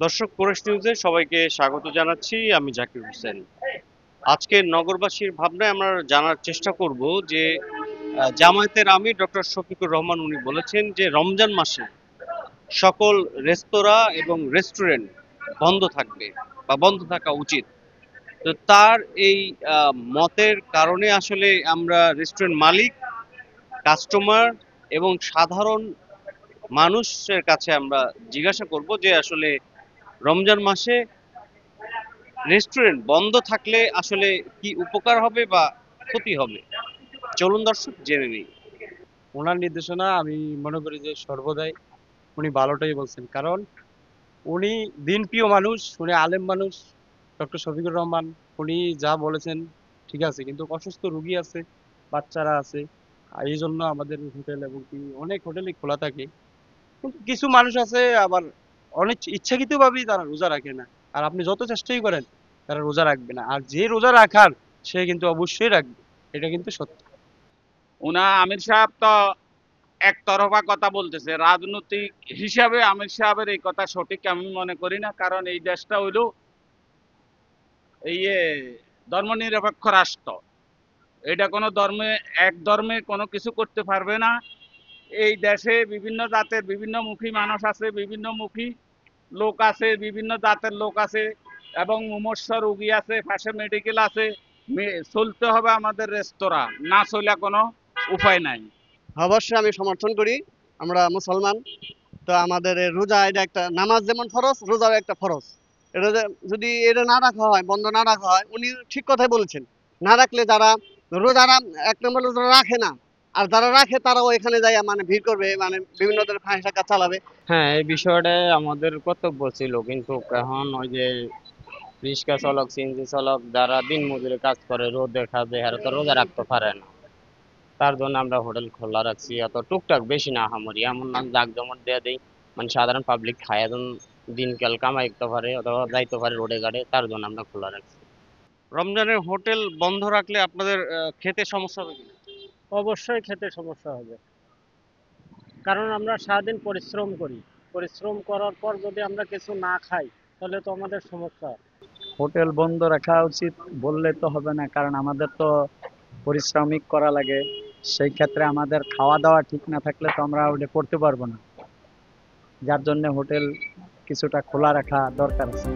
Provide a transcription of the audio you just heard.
দর্শক, কোরেশ নিউজে সবাইকে স্বাগত জানাচ্ছি। আমি জাকির হোসেন। আজকে নগরবাসীর ভাবনায় আমরা জানার চেষ্টা করব যে জামায়াতের আমির ডক্টর শফিকুর রহমান উনি বলেছেন যে রমজান মাসে সকল রেস্তোরাঁ এবং রেস্টুরেন্ট বন্ধ থাকবে বা বন্ধ থাকা উচিত। তো তার এই মতের কারণে আসলে আমরা রেস্টুরেন্ট মালিক, কাস্টমার এবং সাধারণ মানুষের কাছে আমরা জিজ্ঞাসা করব যে আসলে রমজান মাসে রেস্টুরেন্ট বন্ধ থাকলে আসলে কি উপকার হবে বা ক্ষতি হবে। চলুন দর্শক জেনে নিই। ওনার নির্দেশনা আমি মনে করি যে সর্বদাই উনি ভালোটাই বলছেন, কারণ উনি দিনপ্রিয় মানুষ, উনি আলেম মানুষ। ডক্টর শফিকুর রহমান উনি যা বলেছেন ঠিক আছে, কিন্তু অসুস্থ রুগী আছে, বাচ্চারা আছে। আর এই জন্য আমাদের হোটেল এবং কি অনেক হোটেলই খোলা থাকে। কিন্তু কিছু মানুষ আছে আবার অনেক ইচ্ছাকৃতভাবেই তারা রোজা রাখে না। আর আপনি যত চেষ্টাই করেন তারা রোজা রাখবে না, আর যে রোজা রাখার সে কিন্তু অবশ্যই রাখবে। এটা কিন্তু সত্য। আমির সাহেব তো একতরফা কথা বলতেছে। রাজনৈতিক হিসাবে আমির সাহেবের এই কথা সঠিক আমি মনে করি না, কারণ এই দেশটা হইল এই ধর্মনিরপেক্ষ রাষ্ট্র। এটা কোনো ধর্মে এক ধর্মে কোনো কিছু করতে পারবে না। এই দেশে বিভিন্ন জাতের বিভিন্ন মুখী মানুষ আছে, বিভিন্ন মুখী লোক আছে, বিভিন্ন জাতের লোক আছে এবং মুমূর্ষ রোগী আছে, পাশে মেডিকেল আছে। চলতে হবে আমাদের রেস্তোরাঁ, না চলে কোনো উপায় নাই। অবশ্যই আমি সমর্থন করি। আমরা মুসলমান, তো আমাদের এই রোজা এটা একটা নামাজ যেমন ফরজ, রোজাও একটা ফরজ। এটা যদি এটা না রাখা হয়, বন্ধ না রাখা হয়, উনি ঠিক কথাই বলেছেন। না রাখলে যারা রোজারা এক নম্বর রোজা রাখে না, আর যারা রাখে তারাও এখানে যায় মানে ভিড় করবে, মানে বিভিন্ন ধরনের ফাঁসা কাজ চালাবে। হ্যাঁ, এই বিষয়টায় আমাদের কর্তব্য ছিল, কিন্তু এখন ওই যে রিক্সা চালক, সিএনজি চালক যারা দিন মজুরি কাজ করে, রোদে কাজে, এরা তো রোজা রাখতে পারে না। তার জন্য আমরা হোটেল খোলা রাখছি। অত টুকটাক, বেশি না আহামরি, এমন না জাকজমট দিয়ে দেই মানে সাধারণ পাবলিক খায় এখন দিনকাল কামাইতে পারে অথবা যাইতে পারে রোডে ঘাটে, তার জন্য আমরা খোলা রাখছি। রমজানের হোটেল বন্ধ রাখলে আপনাদের খেতে সমস্যা হবে কিনা? অবশ্যই খেতে সমস্যা হবে, কারণ আমরা সারাদিন পরিশ্রম করি। পরিশ্রম করার পর যদি আমরা কিছু না খাই তাহলে তো আমাদের সমস্যা। হোটেল বন্ধ রাখা উচিত বললে তো হবে না, কারণ আমাদের তো পরিশ্রমিক করা লাগে। সেই ক্ষেত্রে আমাদের খাওয়া দাওয়া ঠিক না থাকলে তো আমরা ওটা করতে পারবো না। যার জন্য হোটেল কিছুটা খোলা রাখা দরকার আছে।